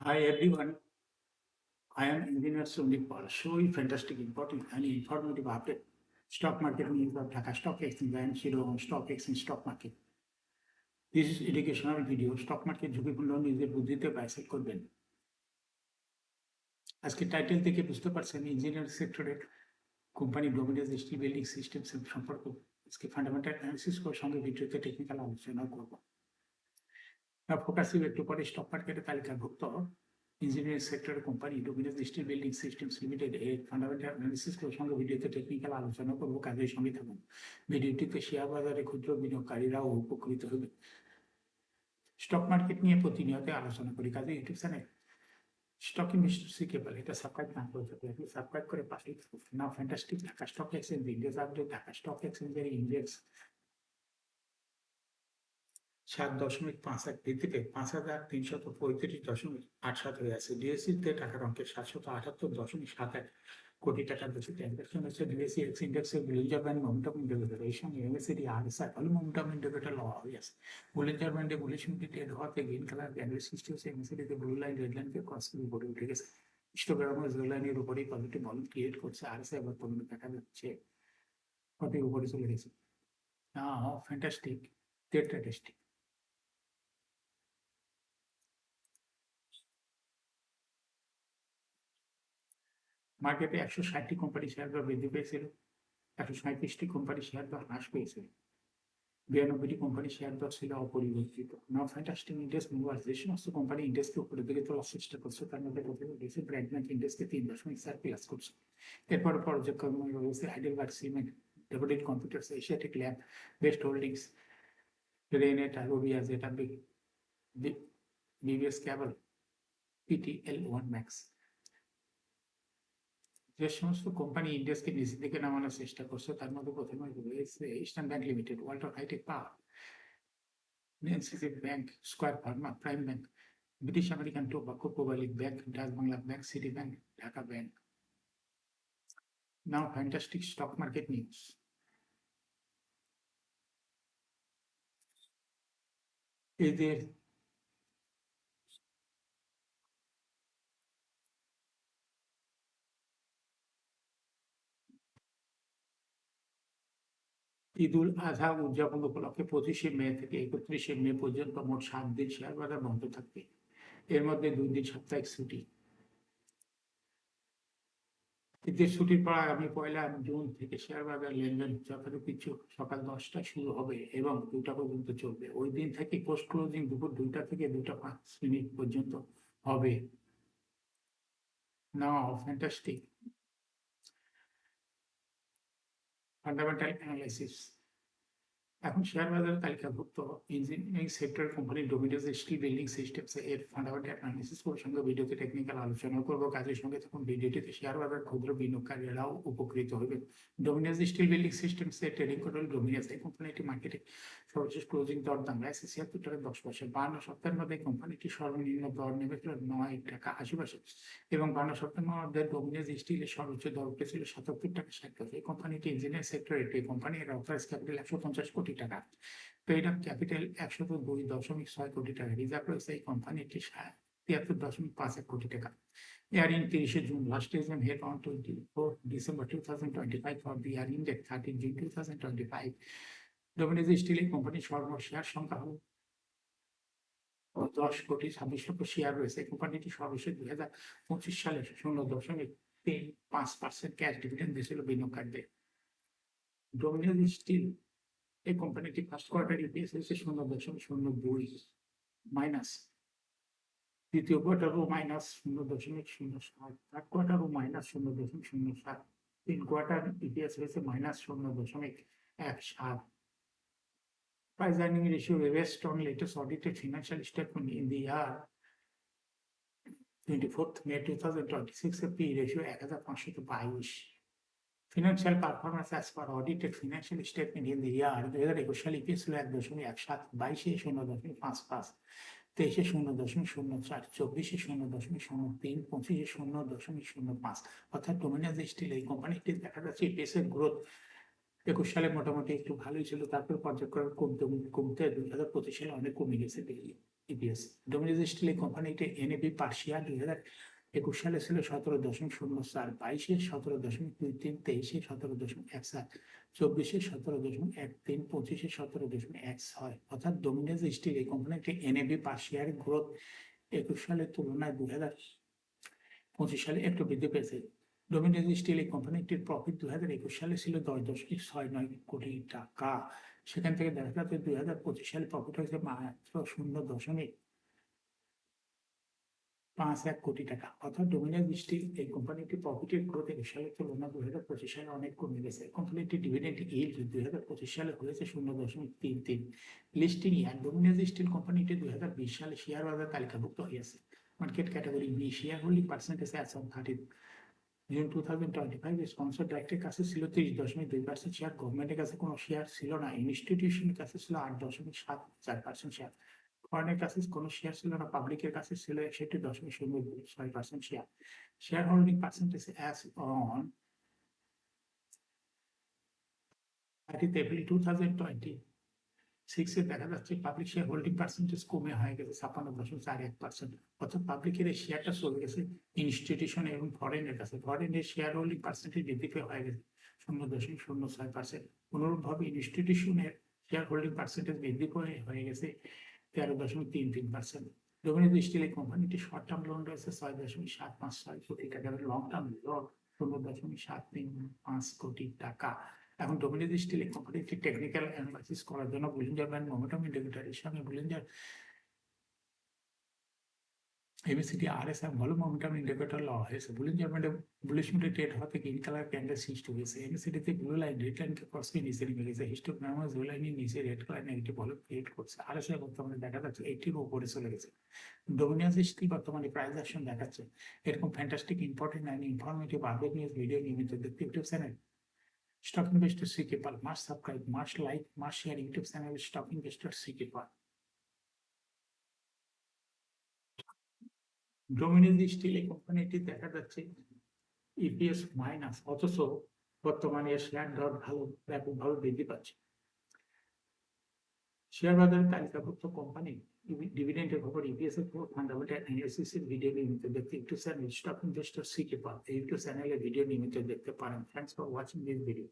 Hi everyone, I am Engineer Sundeep Paul. Show you fantastic, important and informative update. Stock market news of Dhaka Stock Exchange and Shillong Stock Exchange Stock Market. This is educational video. Stock market ঝুঁকিপূর্ণ নিজের বুদ্ধিতে বাইসেল করবেন। আজকে title থেকে বুঝতে পারছেন engineering সেক্টরের company Dominage steel building system সম্পর্কে আজকে ফান্ডামেন্টাল অ্যানালিসিস করে সঙ্গে ভিডিওতে টেকনিক্যাল আলোচনা করব। ফোকাসিভ একটু পরে স্টক মার্কেটের তালিকাভুক্ত ইঞ্জিনিয়ারিং সেক্টরের company Dominage steel building systems limited এর ফান্ডামেন্টাল অ্যানালিসিস করে সঙ্গে ভিডিওতে টেকনিক্যাল আলোচনা করবো, কাজের সঙ্গে থাকুন। ভিডিওটিতে শেয়ার বাজারে ক্ষুদ্র বিনিয়োগকারীরাও উপকৃত হবে। স্টক মার্কেট নিয়ে প্রতিনিয়ত আলোচনা করি, কাজে ইউটিউব চ্যানেল স্টক ইনভেস্টর শিখেবল এটা সাবস্ক্রাইব না করে থাকলে আপনি সাবস্ক্রাইব করে পাশে now fantastic Dhaka stock exchange index update. Dhaka stock এক্সচেঞ্জের ইন্ডেক্স 7.51 বৃদ্ধিতে 5,335.87 হয়ে আছে। ডিএসসিতে টাকার অঙ্কের 778.71 কোটি টাকার বেশি ট্রানজাকশন হচ্ছে। ডিএসসি এক্স ইন্ডেক্সের বুলিঞ্জার ব্যান্ড মোমেন্টাম ইন্ডিকেটর, এই সঙ্গে এমএসসিডি আরএসআই ভালো মোমেন্টাম ইন্ডিকেটর লওয়া হয়ে আছে। বুলিঞ্জার ব্যান্ডে বুলিশমিটি ট্রেড হওয়াতে গ্রিন কালার ক্যান্ডেল সৃষ্টি হচ্ছে। এমএসসিডিতে ব্লু লাইন রেড লাইনকে ক্রস করে উপরে উঠে গেছে। হিস্টোগ্রামে জিরো লাইনের উপরেই পজিটিভ ভলিউম ক্রিয়েট করছে। আরএসআই আবার পণ্য দেখা যাচ্ছে কত উপরে চলে গেছে। Fantastic, testing. মার্কেটে 160টি কোম্পানি শেয়ার দর বৃদ্ধি পেয়েছিল, 137টি কোম্পানি শেয়ার দর হ্রাস পেয়েছিল, 92টি কোম্পানি শেয়ার দর ছিল অপরিবর্তিত। নাও ফ্যান্টাস্টিক ইন্ডেক্স মুভার্স যে সমস্ত কোম্পানি ইন্ডেক্সকে উপরের দিকে তোলার চেষ্টা করছে তার মধ্যে প্রথমে রয়েছে ব্র্যাক ব্যাংক ইন্ডেক্সকে 3.4 প্লাস করছে। এরপর পর্যায়ক্রমে রয়েছে Heidelberg cement, David computers, Asiatic lab, best holdings, রেনে টার্বোভিয়া, যেটা BBS cable, PTL one max. যে সমস্ত কোম্পানি ইন্ডেক্সকে নিচের দিকে নামানোর চেষ্টা করছে তার মধ্যে প্রথমে রয়েছে eastern bank limited, Walton hi tech power, NCC bank, square pharma, prime bank, British American tobacco, প্রবালিক bank, Dutch Bangla bank, city bank, Dhaka bank. Now fantastic stock market news. এদের ঈদ উল আজহা উদযাপন উপলক্ষে 25শে মে থেকে 31শে মে পর্যন্ত মোট 7 দিন শেয়ার বাজার বন্ধ থাকবে। এর মধ্যে 2 দিন সাপ্তাহিক ছুটি। ঈদের ছুটির পর আগামী 1 জুন থেকে শেয়ার বাজার লেনদেন যথারীতি সকাল 10টায় শুরু হবে এবং 2টা পর্যন্ত চলবে। ওই দিন থেকে পোস্ট ক্লোজিং দুপুর 2টা থেকে 2:05 পর্যন্ত হবে। Now fantastic fundamental analysis. এখন শেয়ার বাজারে তালিকাভুক্ত engineering sector company Dominage steel building systems এর ফান্ডামেন্টাল অ্যানালিসিস সঙ্গে ভিডিওতে টেকনিক্যাল আলোচনা করবো, কাজের সঙ্গে তখন ভিডিওটিতে শেয়ার বাজার ক্ষুদ্র বিনিয়োগকারীরাও উপকৃত হবে। ডোমিনাস স্টিল বিল্ডিং সিস্টেমস এর ট্রেডিং কোড ডোমিনাস। এই কোম্পানিটি মার্কেটে সর্বশেষ ক্লোজিং দর দাঁড়ায় 76 টাকা 10 পয়সা। 52 সপ্তাহের মধ্যে কোম্পানিটি সর্বনিম্ন দর নেমেছিল 9 টাকা 80 পয়সা এবং 52 সপ্তাহের মধ্যে ডোমিনাস স্টিলের সর্বোচ্চ দর উঠেছিল 77 টাকা 60 পয়সা। এই কোম্পানিটি ইঞ্জিনিয়ারিং সেক্টরের একটি কোম্পানি, এর অথরাইজ ক্যাপিটাল 150 কোটি টাকা, পেইড আপ ক্যাপিটাল 102.6 কোটি টাকা, রিজার্ভ রয়েছে এই কোম্পানিটি 73.51 কোটি টাকা। Earning 30 June, last is on here on 24 December 2025 for the earning date 13 June 2025. Domino's Steel কোম্পানির সর্বশেয়ার সংখ্যা হল 10,26,00,000 শেয়ার রয়েছে। কোম্পানিটি সর্বশেষ 2025 সালে 0.35% ক্যাশ ডিভিডেন্ড দিয়েছিল বিনিয়োগকারীদের। ডোমিনোজ স্টিল এই কোম্পানিটি ফার্স্ট কোয়ার্টার ইপিএস হয়েছে 0.02 মাইনাস, দ্বিতীয় কোয়ার্টারও মাইনাস 0.07, থার্ড কোয়ার্টারও মাইনাস 0.07, 3 কোয়ার্টার ইপিএস হয়েছে minus 0.17। Price earning ratio based on latest audited financial statement in the year 24th May 2026, a P ratio 1522. Financial performance as per audited financial statement in the year 2021 সালে EPS হলো 1.17, 22-এ 0.55, 23-এ 0.04, 24-এ 0.03, 25-এ 0.05। অর্থাৎ ডোমিনাস still এই কোম্পানিটি দেখা যাচ্ছে EPS এর growth 21 সালে মোটামুটি একটু ভালোই ছিল, তারপর পর্যায়ক্রমে কমতে 2025 সালে অনেক কমে গেছে। ইপিএস। ডোমিনোজ স্টিল এই কোম্পানিটি এনএবি পার শেয়ার 2021 সালে ছিল 17.04, 22-এ 17.23, 23-এ 17.17, 24-এ 17.13, 25-এ 17.16। অর্থাৎ ডোমিনোজ স্টিল এই কোম্পানিটি এনএবি পার শেয়ার গ্রোথ 21 সালের তুলনায় 2025 সালে একটু বৃদ্ধি পেয়েছে। ডোমিনোজ স্টিল এই কোম্পানিটির প্রফিট 2021 সালে ছিল 10.69 কোটি টাকা। সেখান থেকে দেখা যাচ্ছে 2025 সালে প্রফিট হয়েছে মাত্র 0.51 কোটি টাকা। অর্থাৎ ডোমিনোজ স্টিল এই কোম্পানিটির প্রফিটের গ্রোথ 21 সালের তুলনায় 2025 সালে অনেক কমে গেছে। কোম্পানিটির ডিভিডেন্ড ইল্ড 2025 সালে হয়েছে 0.33। লিস্টিং ইয়ার ডোমিনোজ স্টিল কোম্পানিটি 2020 সালে শেয়ার বাজার তালিকাভুক্ত হয়েছে। Market category B, share holding percentage as on 30 June 2025 sponsor ডাইরেক্টের কাছে ছিল 30.2% শেয়ার, গভর্নমেন্টের কাছে কোনো শেয়ার ছিল না, ইনস্টিটিউশনের কাছে ছিল 8.74% শেয়ার, ফরেনের কাছে কোনো শেয়ার ছিল না, পাবলিকের কাছে ছিল 61.06% share. Share holding percentage as on 30 April 2026 দেখা যাচ্ছে পাবলিক শেয়ার হোল্ডিং পার্সেন্টেজ কমে হয়ে গেছে 56.41%। অর্থাৎ পাবলিকের এই শেয়ারটা চলে গেছে ইনস্টিটিউশন এবং ফরেনের কাছে। ফরেনের শেয়ার হোল্ডিং পার্সেন্টেজ বৃদ্ধি পেয়ে হয়ে গেছে 0.06%। অনুরূপভাবে ইনস্টিটিউশনের শেয়ার হোল্ডিং পার্সেন্টেজ বৃদ্ধি পেয়ে হয়ে গেছে 13.33%। ডোমিনোজ স্টিল এই কোম্পানিটি শর্ট টার্ম লোন রয়েছে 6.756 কোটি টাকা, লং টার্ম লোন 0.735 কোটি টাকা। এখন ডোমিনোজ স্টিল এই কোম্পানিটি টেকনিক্যাল অ্যানালাইসিস করার জন্য বুলিঞ্জার ব্যান্ড মোমেন্টাম ইন্ডিকেটরের সঙ্গে Bollinger ABCD RSI volume momentum indicator লওয়া হয়েছে। বুলিঞ্জার ব্যান্ডে বুলিশ মুডে ট্রেড হতে গ্রিন কালার ক্যান্ডেল সৃষ্টি হয়েছে। এবিসিডিতে ব্লু লাইন রেড লাইনকে ক্রস করে নিচে নেমে গেছে। হিস্টোগ্রামে ব্লু লাইনের নিচে red colour negative volume create করছে। আরএসআই বর্তমানে দেখা যাচ্ছে 80-র উপরে চলে গেছে। ডোমিনোজ স্টিল বর্তমানে প্রাইস অ্যাকশন দেখাচ্ছে। এরকম fantastic important and informative update news video নিয়মিত দেখতে YouTube channel Stock Investor Seeker must subscribe, must like, must share YouTube channel Stock Investor Seeker. Domino's still এই কোম্পানিটি দেখা যাচ্ছে ইপিএস মাইনাস, অথচ বর্তমানে এর শেয়ার দর ব্যাপকভাবে বৃদ্ধি পাচ্ছে। শেয়ার বাজারে তালিকাভুক্ত কোম্পানি ডিভিডেন্ডের খবর, ইপিএস এর খবর, ফান্ডামেন্টাল অ্যানালিসিস এর ভিডিও নিয়মিত দেখতে ইউটিউব চ্যানেল স্টক ইনভেস্টর সিকে এই ইউটিউব চ্যানেলে ভিডিও নিয়মিত দেখতে পারেন। Thanks for watching this video.